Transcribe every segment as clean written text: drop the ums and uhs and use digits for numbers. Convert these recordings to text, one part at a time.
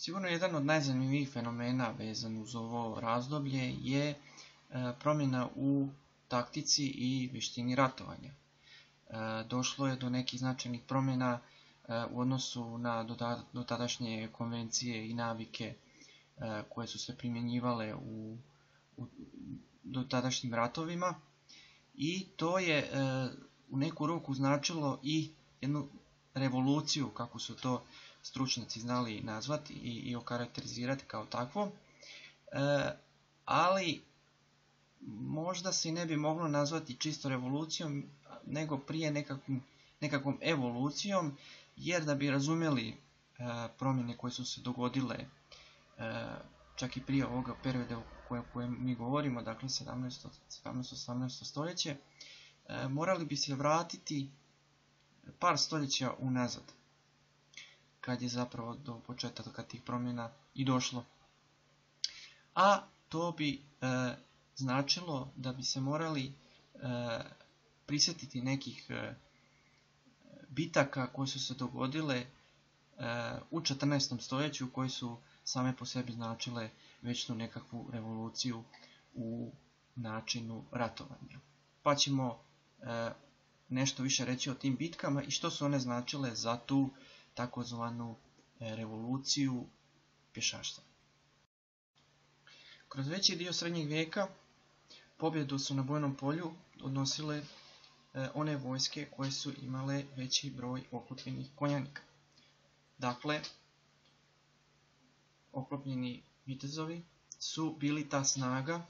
Sigurno jedan od najzanimljivijih fenomena vezan uz ovo razdoblje je promjena u taktici i vještini ratovanja. Došlo je do nekih značajnih promjena u odnosu na dotadašnje konvencije i navike koje su se primjenjivale u dotadašnjim ratovima, i to je u neku ruku značilo i jednu revoluciju, kako su to stručnjaci znali nazvati i okarakterizirati kao takvo, ali možda se i ne bi moglo nazvati čisto revolucijom, nego prije nekakvom evolucijom, jer da bi razumjeli promjene koje su se dogodile čak i prije ovoga perioda o kojem mi govorimo, dakle 17-18 stoljeće, morali bi se vratiti par stoljeća unazad, kad je zapravo do početaka tih promjena i došlo. A to bi značilo da bi se morali prisjetiti nekih bitaka koje su se dogodile u 14. stoljeću, koje su same po sebi značile već tu nekakvu revoluciju u načinu ratovanja. Pa ćemo nešto više reći o tim bitkama i što su one značile za tu takozvanu revoluciju pješaštva. Kroz veći dio srednjeg vijeka pobjedu su na bojnom polju odnosile one vojske koje su imale veći broj oklopljenih konjanika. Dakle, oklopljeni vitezovi su bili ta snaga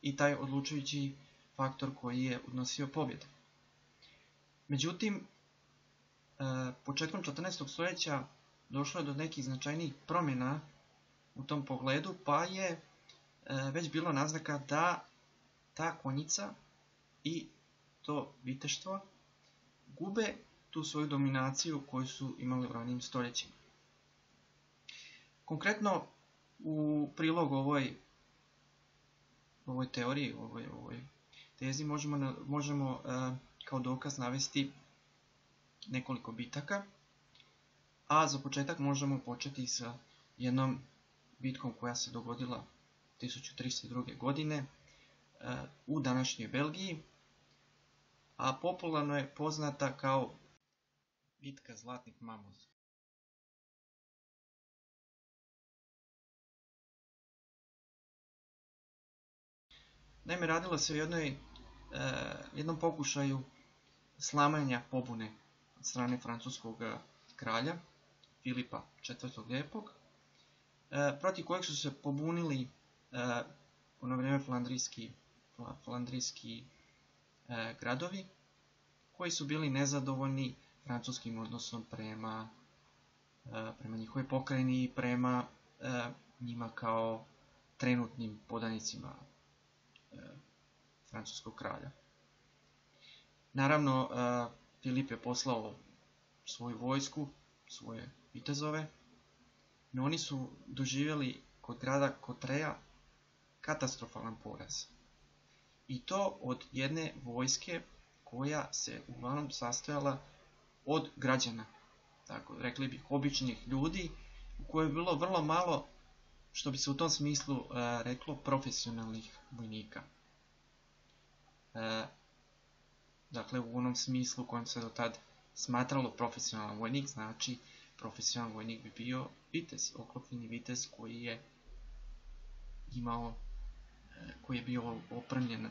i taj odlučujući faktor koji je odnosio pobjedu. Međutim, početkom 14. stoljeća došlo je do nekih značajnijih promjena u tom pogledu, pa je već bilo naznaka da ta konjica i to viteštvo gube tu svoju dominaciju koju su imali u ranijim stoljećima. Konkretno, u prilog ovoj teoriji, ovoj tezi možemo kao dokaz navesti nekoliko bitaka, a za početak možemo početi sa jednom bitkom koja se dogodila 1302. godine u današnjoj Belgiji, a popularno je poznata kao bitka Zlatnih Mamuza. Naime, radilo se o jednom pokušaju slamanja pobune od strane francuskog kralja Filipa IV. Lijepog, protiv kojeg su se pobunili u ono vrijeme flandrijski gradovi, koji su bili nezadovoljni francuskim odnosom prema njihovoj pokrajini i prema njima kao trenutnim podanicima francuskog kralja. Naravno, Filip je poslao svoju vojsku, svoje vitezove, no oni su doživjeli kod grada Courtrai katastrofalan poraz. I to od jedne vojske koja se uglavnom sastojala od građana, tako rekli bih običnih ljudi, u kojoj je bilo vrlo malo, što bi se u tom smislu reklo, profesionalnih vojnika. Dakle, u onom smislu u kojem se do tad smatralo profesionalan vojnik, znači profesionalan vojnik bi bio vitez, oklopljeni vitez koji je bio opremljen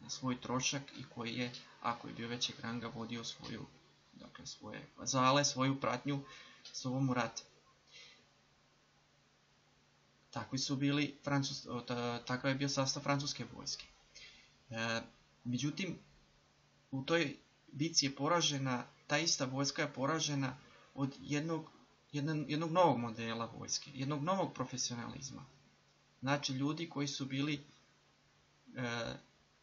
na svoj trošak i koji je, ako je bio većeg ranga, vodio svoje vazale, svoju pratnju s ovom u rat. Takav je bio sastav francuske vojske. Međutim, u toj bitci je poražena, ta ista vojska je poražena od jednog novog modela vojske, jednog novog profesionalizma. Znači, ljudi koji su bili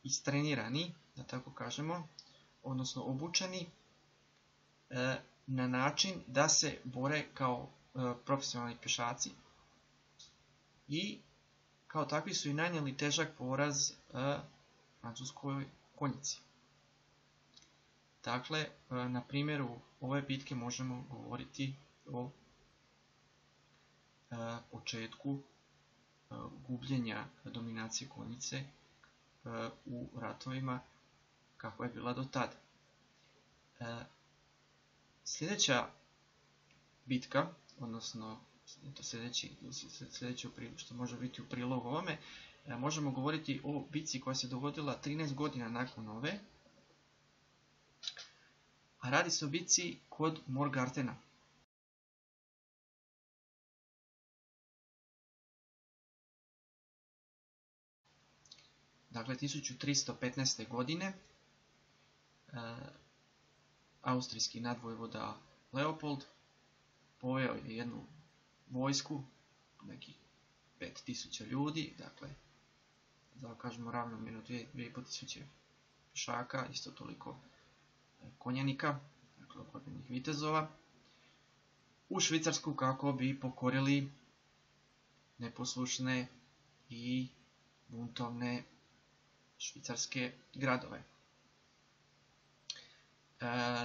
istrenirani, da tako kažemo, odnosno obučeni na način da se bore kao profesionalni pješaci i kao takvi su i nanijeli težak poraz francuskoj konjici. Dakle, na primjeru ove bitke možemo govoriti o početku gubljenja dominacije konjice u ratovima kako je bila do tada. Sljedeća bitka, odnosno sljedeće što može biti u prilog ovome, možemo govoriti o bitci koja se dogodila 13 godina nakon ove, a radi se o bitci kod Morgartena. Dakle, 1315. godine austrijski nadvojvoda Leopold poveo je jednu vojsku, nekih 5000 ljudi, dakle, da kažemo ravnomjerno 2500 pješaka, isto toliko konjanika, dakle oklopnih vitezova, u Švicarsku kako bi pokorili neposlušne i buntovne švicarske gradove.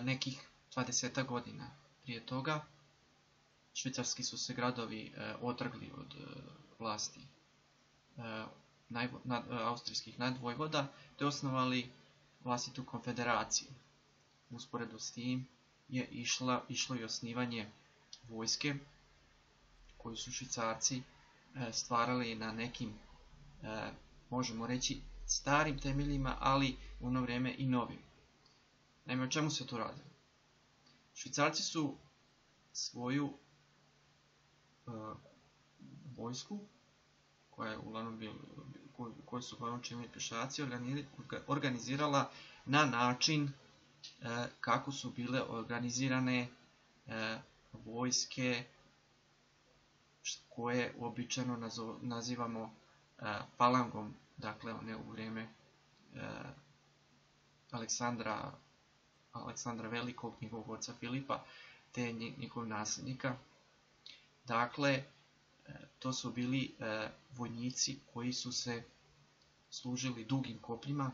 Nekih 20 godina prije toga švicarski su se gradovi otrgli od vlasti austrijskih nadvojvoda te osnovali vlastitu konfederaciju. Usporedo s tim je išlo i osnivanje vojske koju su Švicarci stvarali na nekim, možemo reći, starim temeljima, ali u ono vrijeme i novim. Naime, o čemu se tu radi? Švicarci su svoju vojsku, koju su uglavnom činili pješaci, organizirala na način kako su bile organizirane vojske koje uobičajeno nazivamo falangom, dakle one u vrijeme Aleksandra Velikog, njegovog oca Filipa, te njegovog nasljednika. Dakle, to su bili vojnici koji su se služili dugim kopljima,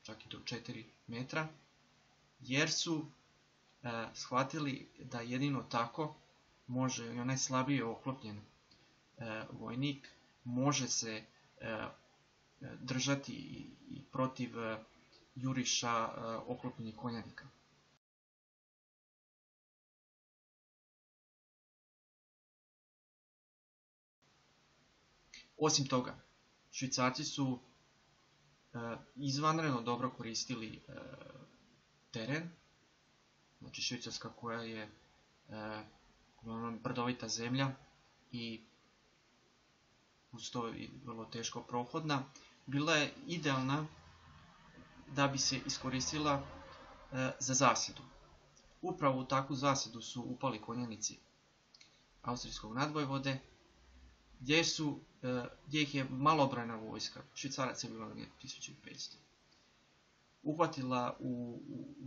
čak i do 4 metra, jer su shvatili da jedino tako može i onaj slabije oklopljen vojnik može se držati i protiv juriša oklopljenih konjanika. Osim toga, Švicarci su izvanredno dobro koristili teren, znači Švicarska koja je brdovita zemlja i uz to vrlo teško prohodna, bila je idealna da bi se iskoristila za zasjedu. Upravo u takvu zasjedu su upali konjanici austrijskog nadvojvode, gdje ih je malobrojna vojska, Švicaraca je bilo 1500, uhvatila u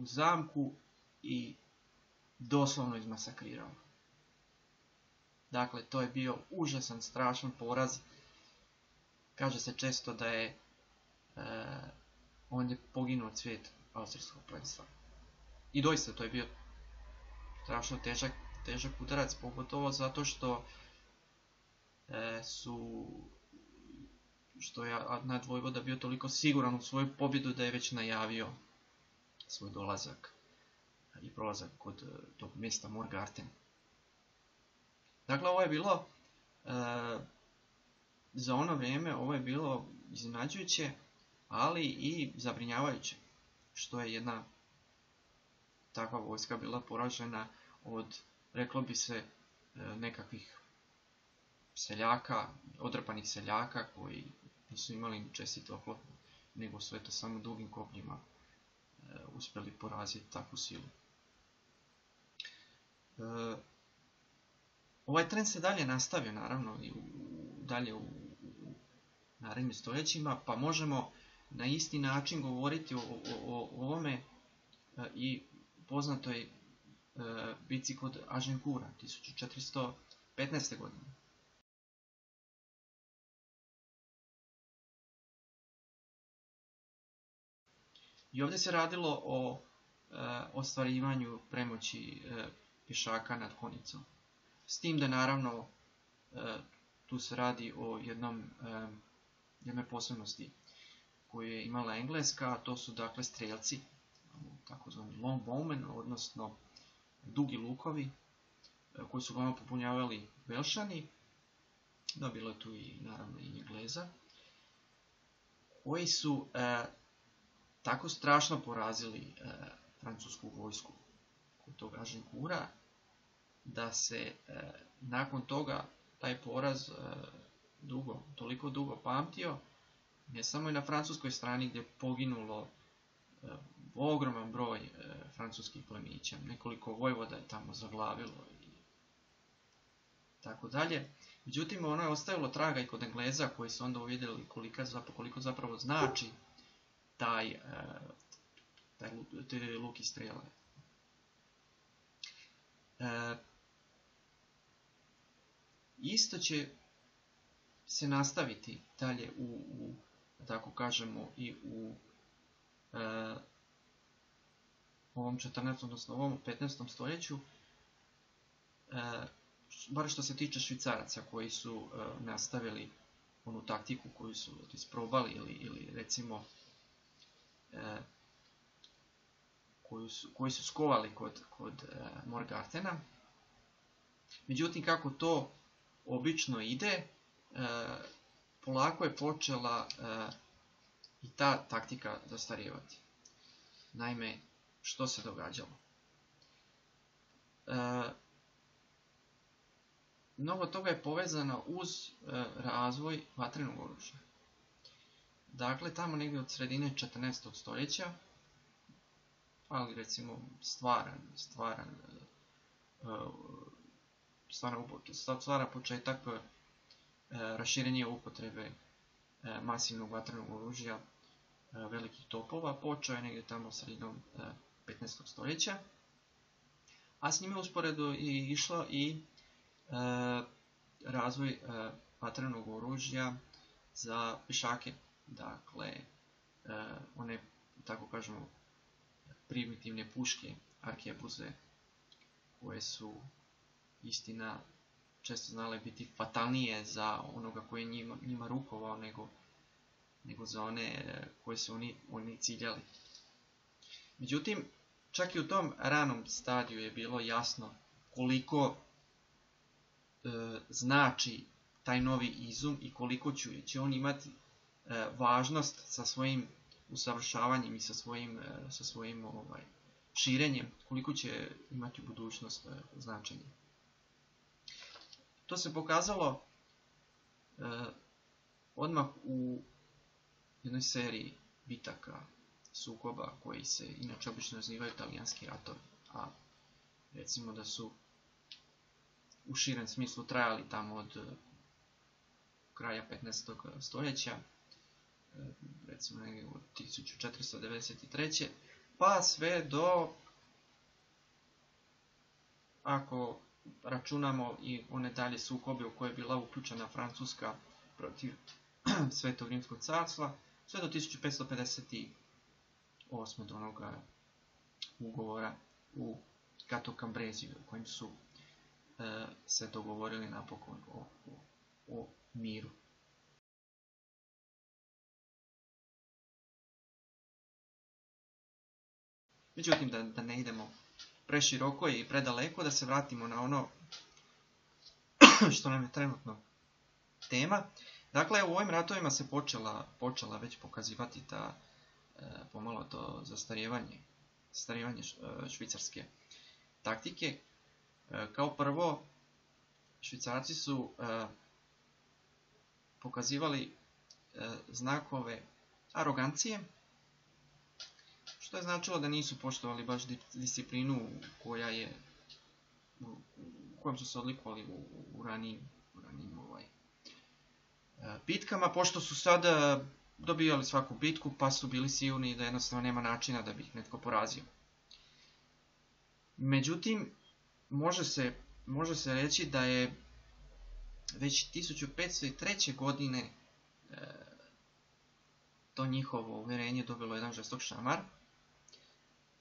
zamku i doslovno izmasakrirala. Dakle, to je bio užasan, strašan poraz. Kaže se često da je on je poginuo cvijet austrijskog plemstva. I doista to je bio strašno težak udarac, pogotovo zato što je nadvojvoda bio toliko siguran u svoju pobjedu da je već najavio svoj dolazak i prolazak kod tog mjesta Morgarten. Dakle, ovo je bilo za ono vrijeme, ovo je bilo iznenađujuće, ali i zabrinjavajuće, što je jedna takva vojska bila poražena od, reklo bi se, nekakvih seljaka, odrpanih seljaka koji nisu imali čestit oklop, nego su eto samo dugim kopljima uspjeli poraziti takvu silu. Ovaj trend se dalje nastavio, naravno, i dalje u narednim stoljećima, pa možemo na isti način govoriti o ovome i poznatoj bitci kod Agincourta 1415. godine. I ovdje se radilo o ostvarivanju premoći pješaka nad konjicom. S tim da naravno tu se radi o jednoj posebnosti koju je imala Engleska, a to su dakle strijelci, takozvani longbowmen, odnosno dugi lukovi, koji su uglavnom popunjavali Velšani, no bilo je tu i naravno i Engleza, koji su tako strašno porazili francusku vojsku kod tog Agincourta, da se nakon toga taj poraz toliko dugo pamtio, ne samo i na francuskoj strani gdje je poginulo ogroman broj francuskih plemića, nekoliko vojvoda je tamo zaglavilo i tako dalje. Međutim, ono je ostavilo traga i kod Engleza, koji su onda uvidjeli koliko zapravo znači te luk i strele. Isto će se nastaviti dalje tako kažemo, i u ovom 14. odnosno ovom 15. stoljeću, bar što se tiče Švicaraca, koji su nastavili onu taktiku koju su isprobali ili recimo koju su skovali kod Morgartena. Međutim, kako to obično ide, polako je počela i ta taktika zastarijevati. Naime, što se događalo? Mnogo toga je povezano uz razvoj vatrenog oružja. Dakle, tamo negdje od sredine 14. stoljeća, ali recimo stvara početak raširenje upotrebe masivnog vatrenog oružja velikih topova, počeo je negdje tamo sredinom 15. stoljeća, a s njime usporedo je išlo i razvoj vatrenog oružja za pješake, dakle one, tako kažemo, primitivne puške, arkebuze, koje su istina često znale biti fatalnije za onoga koji je njima rukovao nego za one koje su oni ciljali. Međutim, čak i u tom ranom stadiju je bilo jasno koliko znači taj novi izum i koliko će on imati važnost sa svojim usavršavanjem i sa svojim širenjem, koliko će imati u budućnost značenje. To se pokazalo odmah u jednoj seriji bitaka, sukoba, koji se inače obično nazivaju talijanski ratovi, a recimo da su u širem smislu trajali tamo od kraja 15. stoljeća, recimo negdje od 1493. pa sve do, ako računamo i one dalje sukobe u koje je bila uključena Francuska protiv Svetog Rimskog carstva, sve do 1558. do onoga ugovora u Cateau Cambrésis, u kojem su se dogovorili napokon o miru. Međutim, da ne idemo preširoko i predaleko, da se vratimo na ono što nam je trenutno tema. Dakle, u ovim ratovima se počela već pokazivati ta pomalo to zastarijevanje švicarske taktike. Kao prvo, Švicarci su pokazivali znakove arogancije, što je značilo da nisu poštovali baš disciplinu kojom su se odlikovali u ranijim bitkama, pošto su sada dobijali svaku bitku, pa su bili sigurni da jednostavno nema načina da bi ih netko porazio. Međutim, može se reći da je već 1503. godine to njihovo uvjerenje dobilo jedan žestok šamar,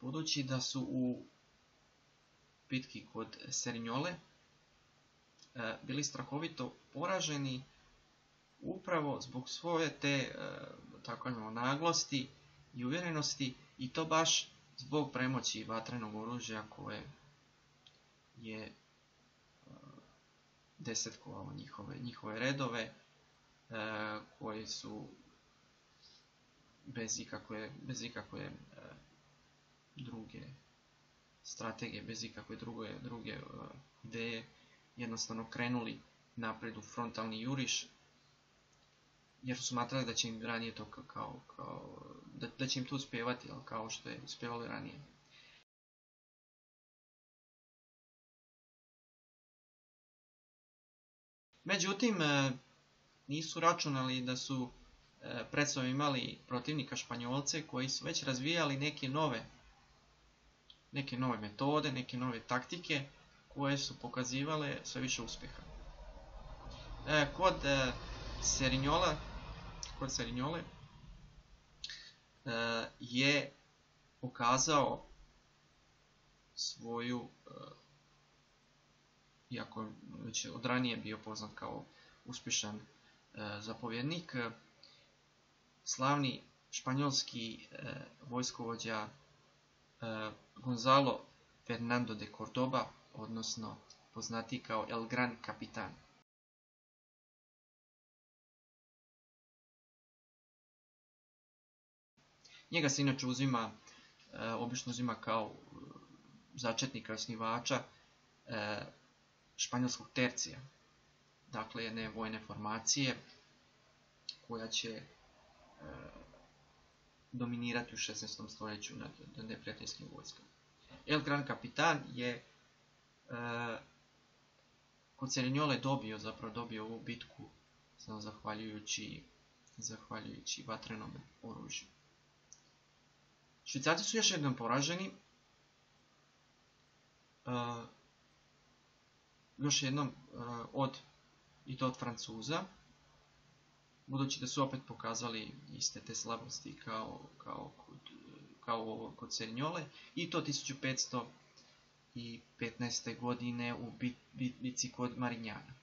budući da su u bitki kod Serinjole bili strahovito poraženi upravo zbog svoje te tako naglosti i uvjerenosti, i to baš zbog premoći vatrenog oružja koje je desetkovalo njihove redove, koji su bez ikakve druge strategije, bez ikakve druge ideje, jednostavno krenuli naprijed u frontalni juriš, jer su smatrali da će im ranije to da će im to uspjevati, ali kao što je uspjevalo ranije. Međutim, nisu računali da su pred sobom imali protivnika Španjolce koji su već razvijali neke nove metode, neke nove taktike koje su pokazivale sve više uspjeha. Kod Serinjole je pokazao svoju, iako već od ranije bio poznat kao uspješan zapovjednik, slavni španjolski vojskovođa Gonzalo Fernando de Cordoba, odnosno poznati kao El Gran Capitan. Njega se inače obično uzima kao začetnika, osnivača španjolskog tercija, dakle jedne vojne formacije koja će dominirati u 16. stoljeću nad neprijateljskim vojskama. El Gran Capitan je kod Serinjole dobio ovu bitku samo zahvaljujući vatrenom oružju. Švicarci su još jednom poraženi, još jednom od Francuza, budući da su opet pokazali iste te slabosti kao kod Serinjole, i to 1515. godine u bitci kod Marinjana.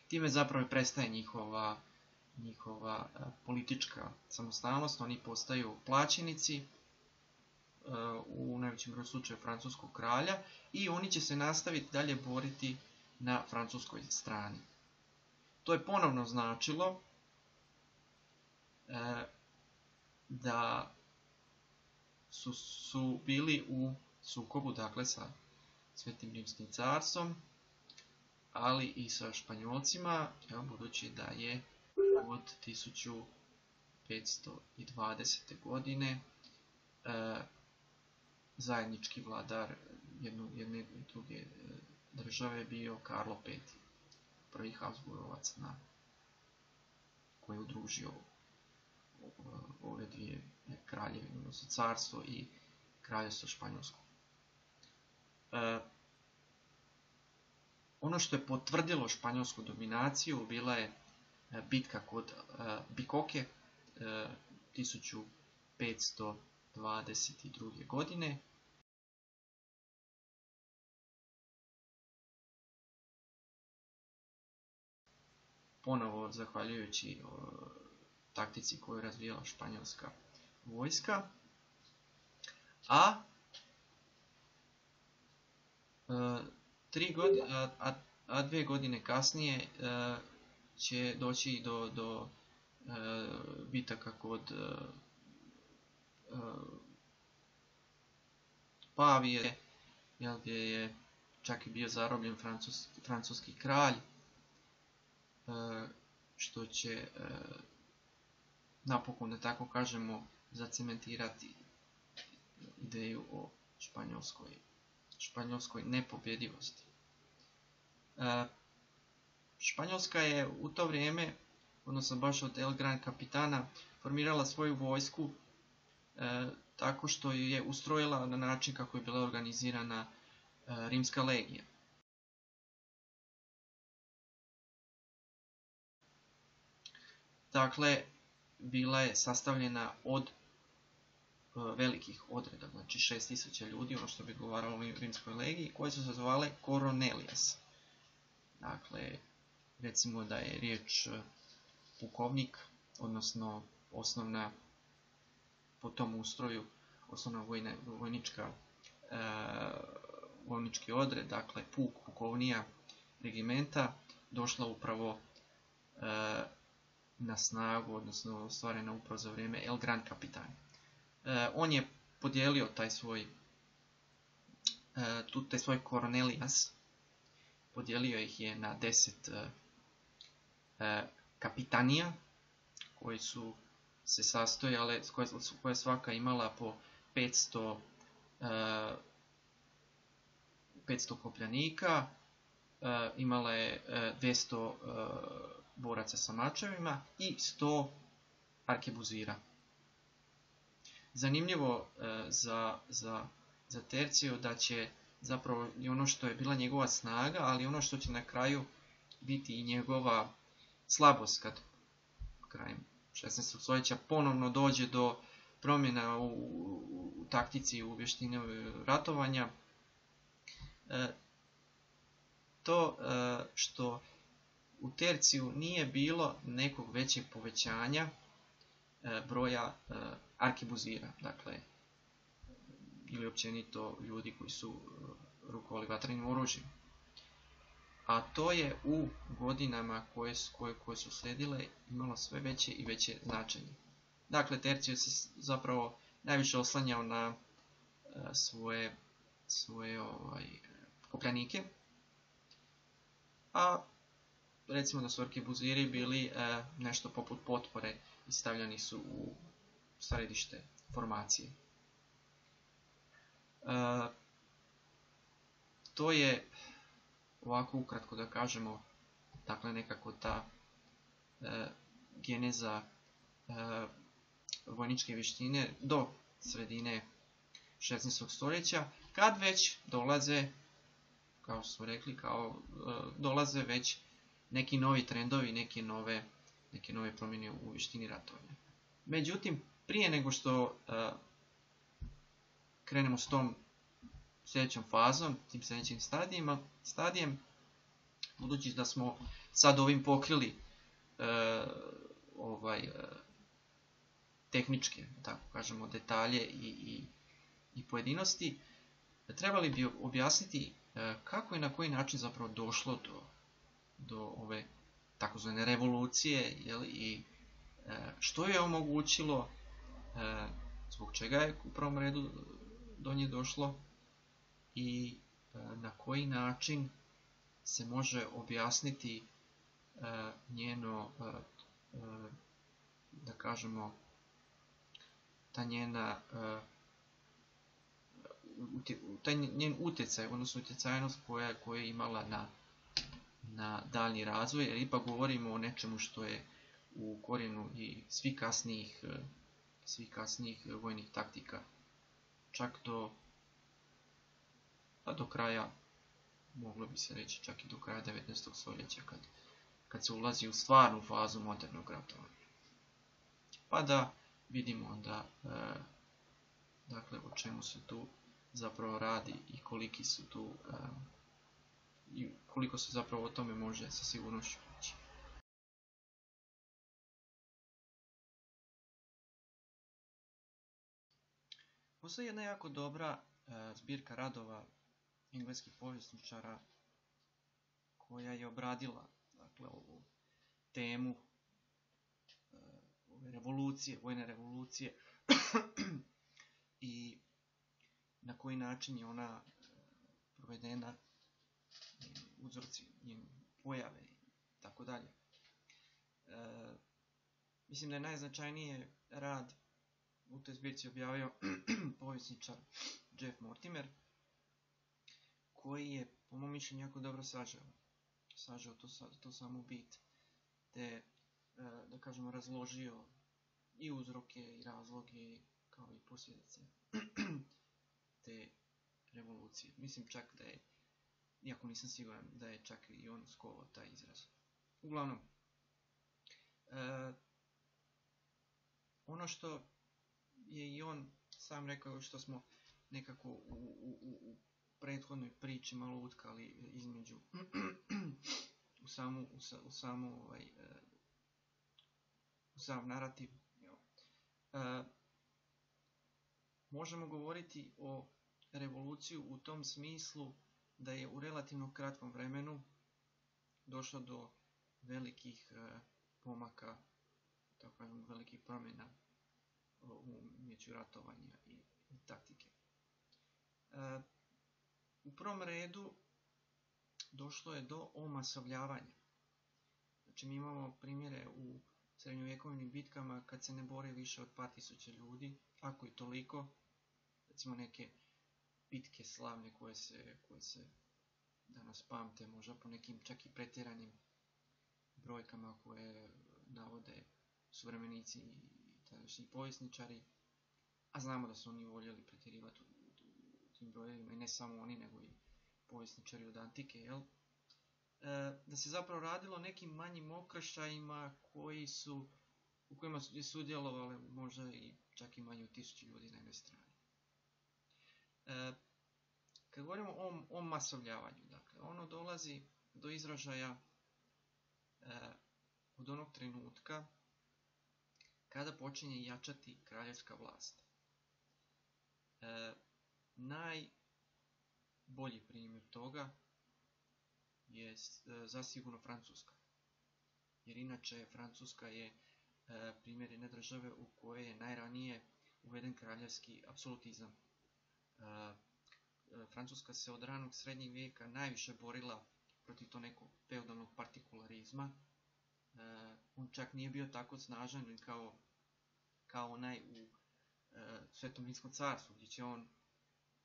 Time zapravo prestaje njihova politička samostalnost, oni postaju plaćenici, u najvećem broju slučaju francuskog kralja, i oni će se nastaviti dalje boriti na francuskoj strani. To je ponovno značilo da su bili u sukobu, dakle, sa Svetim Rimskim carstvom, ali i sa Španjolcima, budući da je od 1520. godine zajednički vladar jedne i druge države bio Karlo V, prvi Habsburgovac koji je udružio ove dvije kraljevine, odnosno carstvo i kraljevstvo Španjolsko. Ono što je potvrdilo španjolsku dominaciju bila je bitka kod Bikoke 1522. godine. Ponovo zahvaljujući taktici koju je razvijala španjolska vojska. A 2 godine kasnije će doći do bitaka kod Pavije, gdje je čak i bio zarobljen francuski kralj, što će napokon, da tako kažemo, zacementirati ideju o španjolskoj nepobjedivosti. Španjolska je u to vrijeme, odnosno baš od El Gran Capitana, formirala svoju vojsku tako što ju je ustrojila na način kako je bila organizirana rimska legija. Dakle, bila je sastavljena od velikih odreda, znači 6000 ljudi, ono što bi odgovaralo rimskoj legiji, koje su se zvale coronelias. Dakle, recimo da je riječ pukovnik, odnosno osnovna po tom ustroju, osnovna vojnički odred, dakle pukovnija regimenta, došla upravo na snagu, odnosno ostvarena upravo za vrijeme El Gran Capitan. On je podijelio taj svoj coronelias, podijelio ih je na 10 kapitanija, koji su se sastojale, koja svaka imala po 500 kopljanika, imala je 200 boraca sa mačevima i 100 arkebuzira. Zanimljivo za Terciju da će zapravo i ono što je bila njegova snaga, ali ono što će na kraju biti i njegova slabost kad krajem 16. stoljeća ponovno dođe do promjena u taktici i u vještini ratovanja. To što u Terciju nije bilo nekog većeg povećanja broja arkebuzira, dakle, ili općenito ljudi koji su rukovali vatrenim oružjem. A to je u godinama koje su slijedile imalo sve veće i veće značenje. Dakle, Tercio se zapravo najviše oslanjao na svoje kopljanike, a recimo da su arkebuziri bili nešto poput potpore i stavljani su u središte formacije. To je, ovako ukratko da kažemo, dakle nekako ta geneza vojničke vještine do sredine 16. stoljeća, kad već dolaze, kao smo rekli, dolaze već neki novi trendovi, neke nove promjene u vještini ratovanja. Međutim, prije nego što krenemo s tom sljedećom fazom, tim sljedećim stadijem, budući da smo sad ovim pokrili tehničke, tako kažemo, detalje i pojedinosti, trebali bi objasniti kako i na koji način zapravo došlo do ove takozvane revolucije, i što je omogućilo, zbog čega je u prvom redu do nje došlo i na koji način se može objasniti njeno, da kažemo, taj njen utjecaj, odnosno utjecajnost koju je imala na daljnji razvoj, jer ipak govorimo o nečemu što je u korijenu i svih kasnijih vojnih taktika, čak do kraja, moglo bi se reći čak i do kraja 19. stoljeća, kad se ulazi u stvarnu fazu modernog ratovanja. Pa da vidimo onda dakle, o čemu se tu zapravo radi i koliko se zapravo o tome može sa sigurnošću reći. Postoji jedna jako dobra zbirka radova engleskih povjesničara koja je obradila, dakle, ovu temu ove revolucije, vojne revolucije i na koji način je ona provedena, uzroci, pojave i tako dalje. Mislim da je najznačajniji rad u toj zbirci objavio povjesničar Jeff Mortimer, koji je, po mom mišljenju, jako dobro sažeo to samo bit, te, da kažemo, razložio i uzroke i razloge, kao i posljedice te revolucije. Mislim čak da je, iako nisam siguran, da je čak i on skovao taj izraz. Uglavnom, ono što je i on sam rekao, što smo nekako u prethodnoj priči malo utkali između u sam narativ. Možemo govoriti o revoluciji u tom smislu da je u relativno kratkom vremenu došlo do velikih pomaka, tako kažem, velikih promjena u umijeću ratovanja i taktike. U prvom redu došlo je do omasovljavanja. Znači mi imamo primjere u srednjovjekovnim bitkama kad se ne bore više od par tisuća ljudi, ako i toliko, recimo neke bitke slavne koje se danas pamte, možda po nekim čak i pretjeranim brojkama koje navode suvremenici i tadašnji povjesničari, a znamo da su oni voljeli pretjerivati u tim brojevima, i ne samo oni, nego i povjesničari od antike, jel? Da se zapravo radilo o nekim manjim okršajima u kojima je sudjelovalo možda i čak i manje od 1000 ljudi na jednoj strani. Kad govorimo o masovljavanju, dakle, ono dolazi do izražaja od onog trenutka kada počinje jačati kraljevska vlast. Najbolji primjer toga je zasigurno Francuska. Jer inače Francuska je primjer jedne države u kojoj je najranije uveden kraljevski apsolutizam. Francuska se od ranog srednjeg vijeka najviše borila protiv to nekog feudalnog partikularizma. On čak nije bio tako snažan kao onaj u Svetom Rimskom carstvu, gdje će on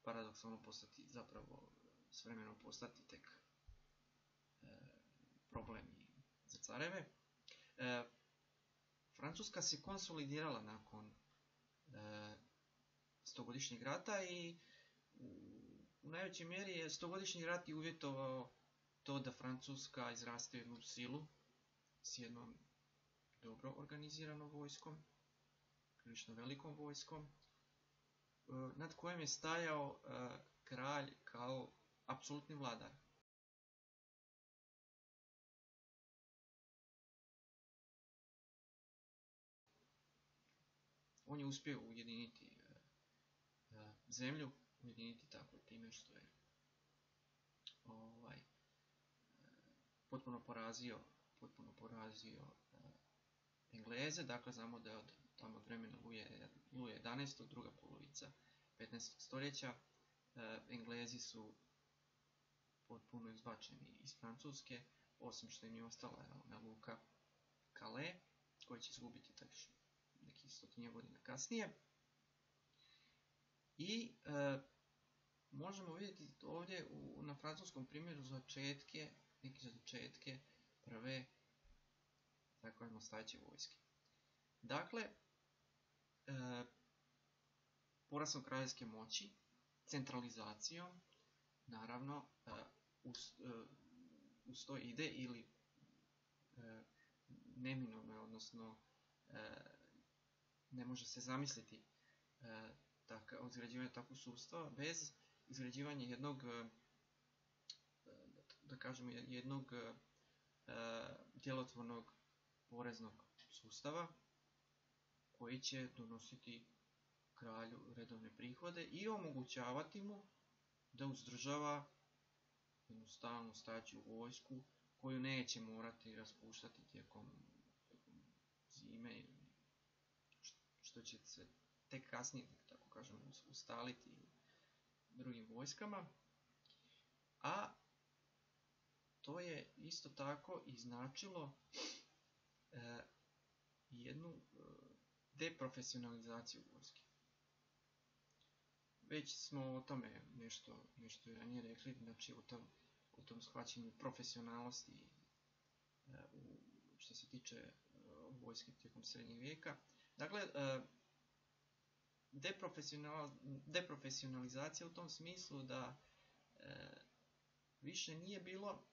paradoksalno postati, zapravo s vremenom postati tek problem za careve. Francuska se konsolidirala nakon stogodišnjeg rata i u najvećoj mjeri je stogodišnji rat i uvjetovao to da Francuska izraste u jednu silu s jednom dobro organiziranom vojskom, prilično velikom vojskom, nad kojim je stajao kralj kao apsolutni vladar. On je uspio ujediniti zemlju, ujediniti tako time što je potpuno porazio Engleze. Dakle, znamo da je od vremena Luja 11. druga polovica 15. stoljeća Englezi su potpuno izbačeni iz Francuske, osim što im je ostala luka Calais, koja će izgubiti nekih 100 godina kasnije. I možemo vidjeti ovdje na francuskom primjeru neke začetke prve tako jednostajeće vojske. Dakle, porastom kraljevske moći, centralizacijom, naravno, uz to ide ili neminovno, odnosno ne može se zamisliti izgrađivanje takvog sustava bez izgrađivanja jednog djelotvornog poreznog sustava koji će donositi kralju redovne prihode i omogućavati mu da uzdržava jednu stalnu stajaću vojsku koju neće morati raspuštati tijekom zime, što će se tek kasnije, tako kažemo, ustaliti u drugim vojskama. A to je isto tako i značilo jednu deprofesionalizaciju vojske. Već smo o tome nešto ranije rekli, znači o tom shvaćanju profesionalnosti što se tiče vojske tijekom srednjeg vijeka. Dakle, deprofesionalizacija u tom smislu da više nije bilo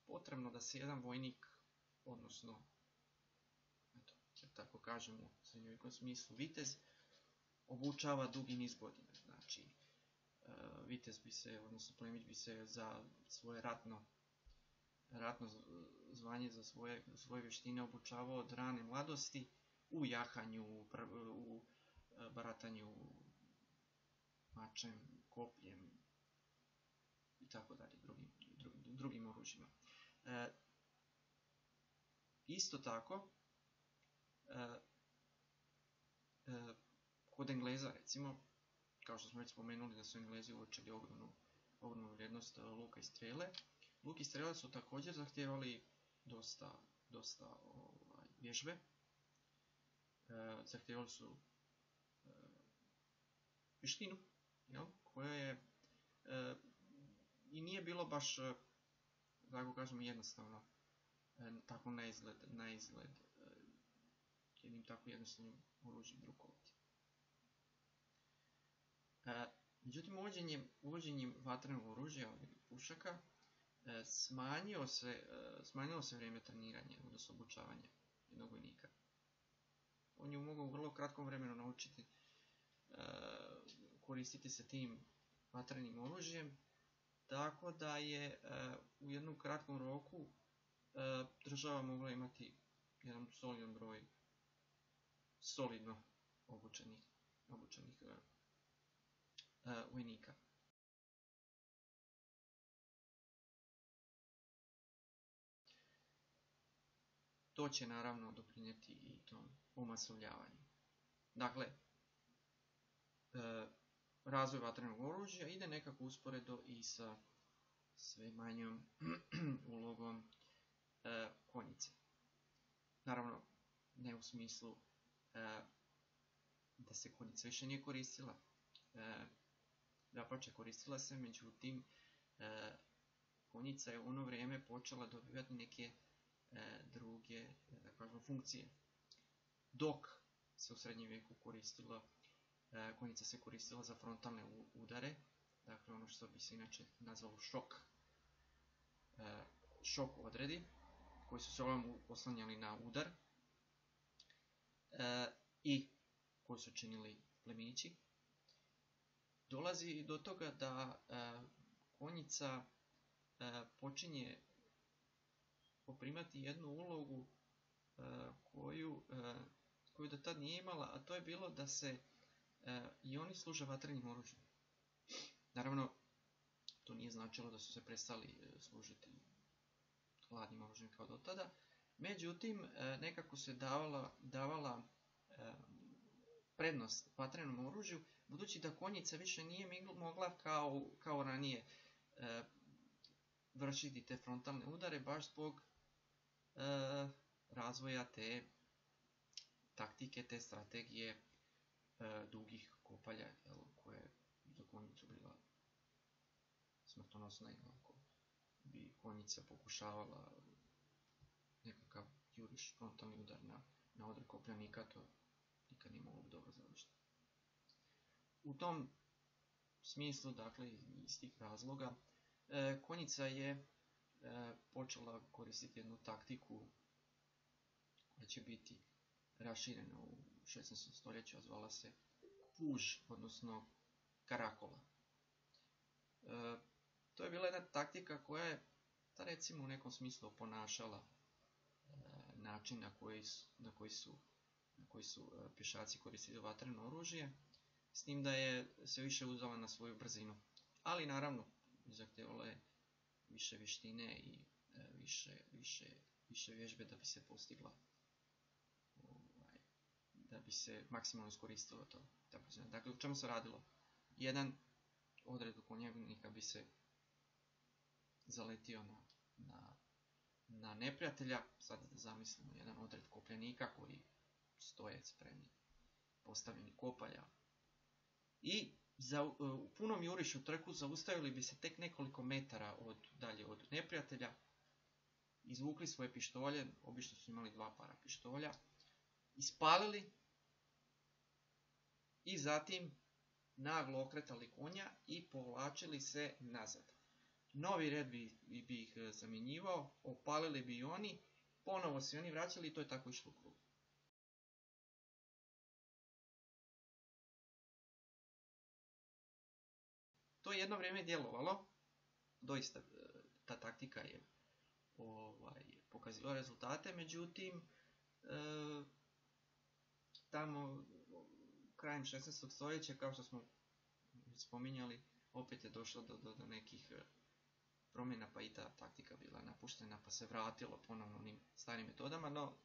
potrebno da se jedan vojnik, odnosno, tako kažemo u srednjovjekovnom smislu, vitez, obučava dugi niz godina. Znači, vitez bi se, odnosno plemić bi se za svoje ratno zvanje, za svoje vještine obučavao od rane mladosti u jahanju, u baratanju mačem, kopljem i tako dalje, drugim oružjima. Isto tako, kod Engleza recimo, kao što smo već spomenuli da su Englezi uočili ogromnu vrijednost luka i strele, luk i strela su također zahtijevali dosta vježbe. Zahtijevali su vještinu, koja je i nije bilo baš, tako kažem, jednostavno tako na izgled jednim tako jednostavnim oružjem rukovati. Međutim, uvođenjem vatrenog oružja ili pušaka smanjilo se vrijeme treniranja, odnosno obučavanja jednog vojnika. On je mogao u vrlo kratkom vremenu naučiti koristiti se tim vatrenim oružjem, tako da je u jednom kratkom roku država mogla imati jedan solidan broj solidno obučenih vojnika. To će naravno doprinijeti i tom omasovljavanju. Dakle, razvoj vatrenog oružja ide nekako usporedo i sa sve manjom ulogom konjice. Naravno, ne u smislu da se konjica više nije koristila. Dapače, koristila se, međutim, konjica je u ono vrijeme počela dobivati neke druge, da kažem, funkcije. Dok se u srednjem vijeku konjica se koristila za frontalne udare, dakle ono što bi se inače nazvalo šok odredi, koji su se uglavnom oslanjali na udar i koji su činili plemići. Dolazi do toga da konjica počinje poprimati jednu ulogu koju do tad nije imala, a to je bilo da se i oni služe vatrenim oružjem. Naravno, to nije značilo da su se prestali služiti hladnim oružjem kao do tada, međutim, nekako se davala prednost vatrenom oružju, budući da konjica više nije mogla kao ranije vršiti te frontalne udare, baš zbog razvoja te taktike, te strategije dugih kopalja, koje za konjicu bila smrtonosna, ako bi konjica pokušavala nekakav juriš frontalni udar na odre kopljanika, to nikad nije moglo dobro završiti. U tom smislu, dakle, iz tih razloga, konjica je počela koristiti jednu taktiku koja će biti raširena u 16. stoljeću, a zvala se puž, odnosno karakola. To je bila jedna taktika koja je, recimo, u nekom smislu oponašala način na koji su pješaci koristili vatreno oružje, s tim da je se više uzela na svoju brzinu. Ali naravno, zahtjevala je više vještine i više vježbe da bi se postigla, da bi se maksimalno iskoristilo to. Dakle, u čemu se radilo? Jedan odred konjevnika bi se zaletio na neprijatelja, sad da zamislimo jedan odred kopljenika koji stoje spremni, postavljeni kopalja, i u punom jurišu trku zaustavili bi se tek nekoliko metara dalje od neprijatelja, izvukli svoje pištolje, obično su imali 2 para pištolja, ispalili i zatim naglo okretali konja i povlačili se nazad. Novi red bi ih zamjenjivao, opalili bi i oni, ponovo se oni vraćali i to je tako išlo u krug. To je jedno vrijeme djelovalo, doista ta taktika je pokazivala rezultate, međutim, tamo krajem 16. stoljeća, kao što smo spominjali, opet je došlo do nekih promjena, pa i ta taktika bila napuštena, pa se vratilo ponovno onim starim metodama, no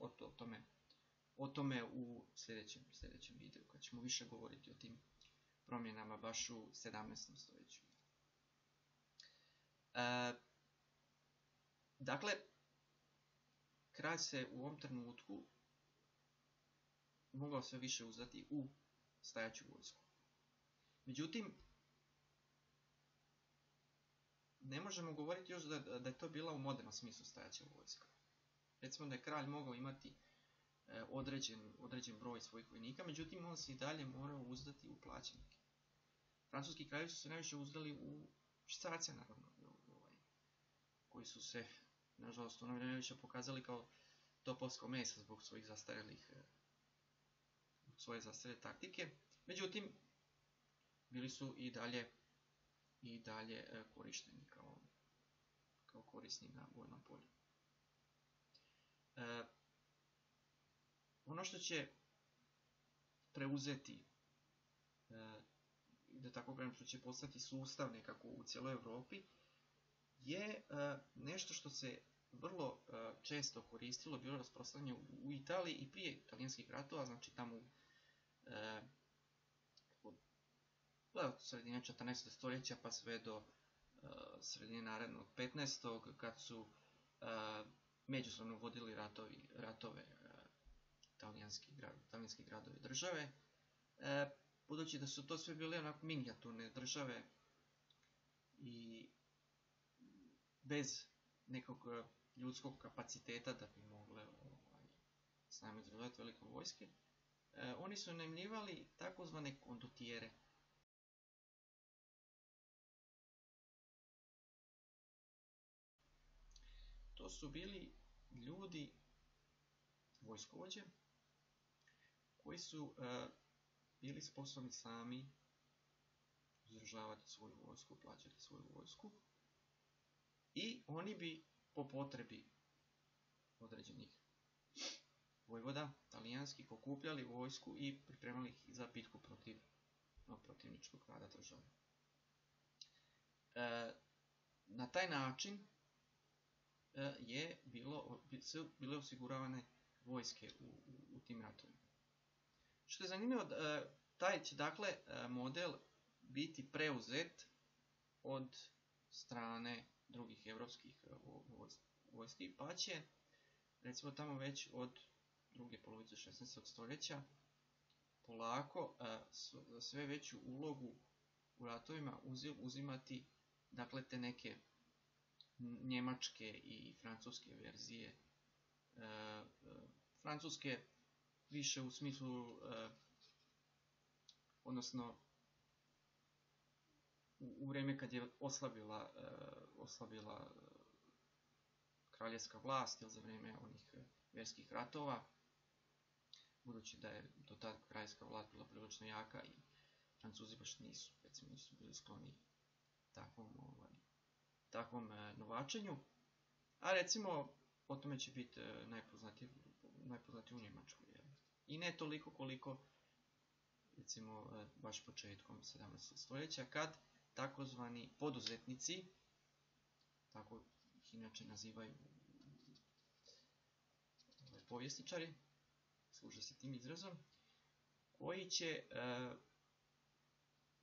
o tome u sljedećem videu, kad ćemo više govoriti o tim promjenama baš u 17. stoljeću. Dakle, kralj se u ovom trenutku mogao sve više uzdati u stajaću vojsku. Međutim, ne možemo govoriti još da je to bila u modernom smislu stajaća vojska. Recimo da je kralj mogao imati određen broj svojih vojnika, međutim on se i dalje morao uzdati u plaćenike. Francuski kraljevi su se najviše uzdali u švicarce, naravno, koji su se, nažalost, u ono vrijeme više pokazali kao topovsko meso zbog svojih svoje zastarjele taktike. Međutim, bili su i dalje korišteni kao korisni na vojnom polju. Ono što će preuzeti, da tako kažem, što će postati sustav nekako u cijeloj Europi, je nešto što se vrlo često koristilo, bilo rasprostranjeno u Italiji i prije italijanskih ratova, znači tamo od sredine 14. stoljeća pa sve do sredine narednog 15. kad su međusobno vodili ratove talijanski gradovi države. Budući da su to sve bile onako minijaturne države i bez nekog ljudskog kapaciteta da bi mogle sami izrađivati velike vojske, oni su najmljivali takozvane kondotijere. To su bili ljudi, vojskovođe, koji su bili sposobni sami izdržavati svoju vojsku, plaćati svoju vojsku, i oni bi po potrebi određenih vojvoda talijanskih okupljali vojsku i pripremali ih za bitku protiv protivničkog rada države. Na taj način su bile osiguravane vojske u tim ratovima. Što je zanimljivo, taj će dakle model biti preuzet od strane drugih evropskih vojski, pa će recimo tamo već od druge polovice 16. stoljeća polako sve veću ulogu u ratovima uzimati dakle te neke njemačke i francuske verzije. Francuske više u smislu, odnosno u vrijeme kad je oslabila kraljevska vlast, ili za vrijeme onih vjerskih ratova, budući da je do tada kraljevska vlast bila prilično jaka i Francuzi baš nisu bili skloni takvom novačenju. A recimo, o tome će biti najpoznatiji u Njemačkoj. I ne toliko koliko, recimo, baš početkom 17. stoljeća, kad takozvani poduzetnici, tako ih inače nazivaju povjesničari, služe se tim izrazom, koji će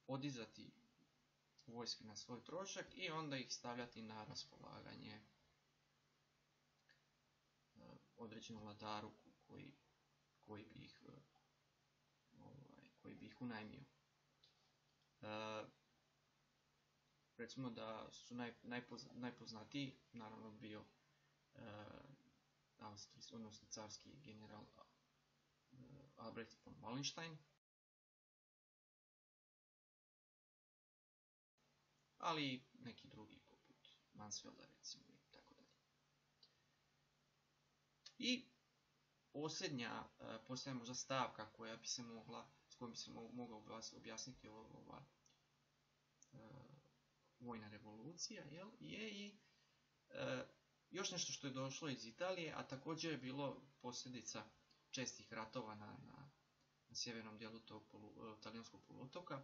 podizati vojske na svoj trošak i onda ih stavljati na raspolaganje određenom vladaru koji bi ih unajmio. Recimo da su najpoznatiji naravno bio odnosno carski general Albrecht von Wallenstein, ali i neki drugi poput Mansfelda recimo i tako dalje. I posljednja možda stavka s kojom bi se mogao objasniti vojna revolucija, je i još nešto što je došlo iz Italije, a također je bilo posljedica čestih ratova na sjevernom dijelu tog talijanskog poluotoka.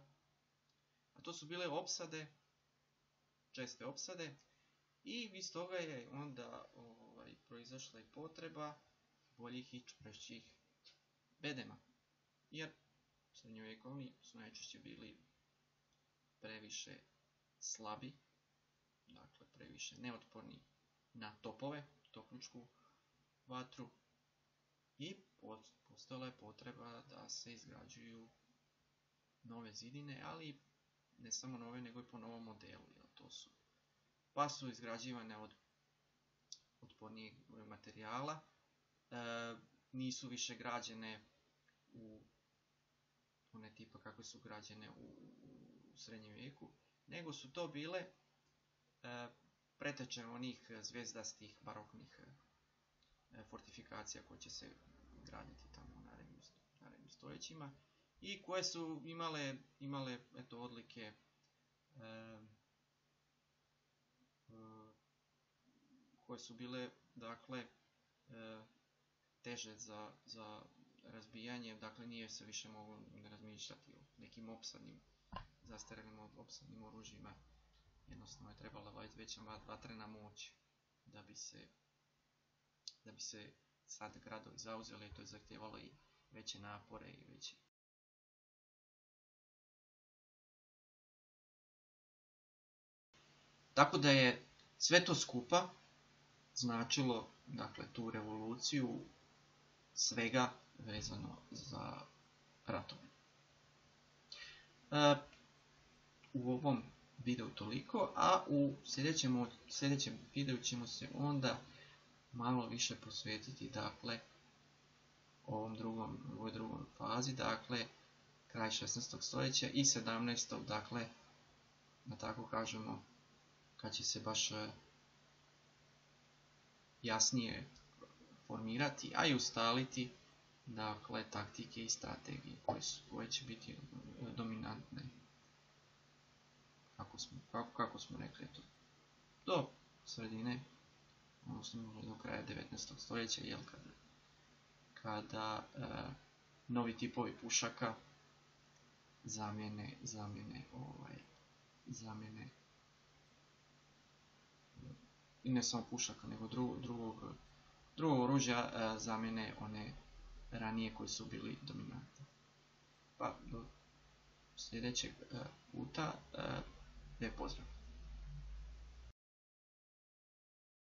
A to su bile opsade, česte opsade, i iz toga je onda proizašla i potreba boljih i čvršćih bedema. Jer srednjovjekovni su najčešće bili previše slabi, dakle previše neotporni na topove, topničku vatru, i postojala je potreba da se izgrađuju nove zidine, ali ne samo nove, nego i po novom modelu. Pa su izgrađivane od otpornijeg materijala, nisu više građene u one tipa kakve su građene u srednjem vijeku, nego su to bile preteče onih zvijezdastih baroknih fortifikacija koje će se graditi tamo u narednim stoljećima, i koje su imale odlike koje su bile, dakle, teže za razbijanje, dakle nije se više moglo razmišljati o nekim zastarelim opsadnim oružjima. Jednostavno je trebala veća vatrena moć da bi se sad gradovi zauzeli, i to je zahtijevalo i veće napore i veće. Tako da je sve to skupa značilo, dakle, tu revoluciju svega vezano za ratove. U ovom videu toliko, a u sljedećem videu ćemo se onda malo više posvetiti, dakle, ovoj drugom fazi, dakle, kraj 16. stoljeća i 17. dakle, da tako kažemo, kad će se baš jasnije formirati, a i ustaliti, dakle, taktike i strategije koje će biti dominantne, kako smo rekli, do sredine, odnosno do kraja 19. stoljeća, kada novi tipovi pušaka zamjene i ne samo pušaka, nego drugog oružja zamjene one ranije koji su bili dominantni. Pa do sljedećeg puta, lijep pozdrav!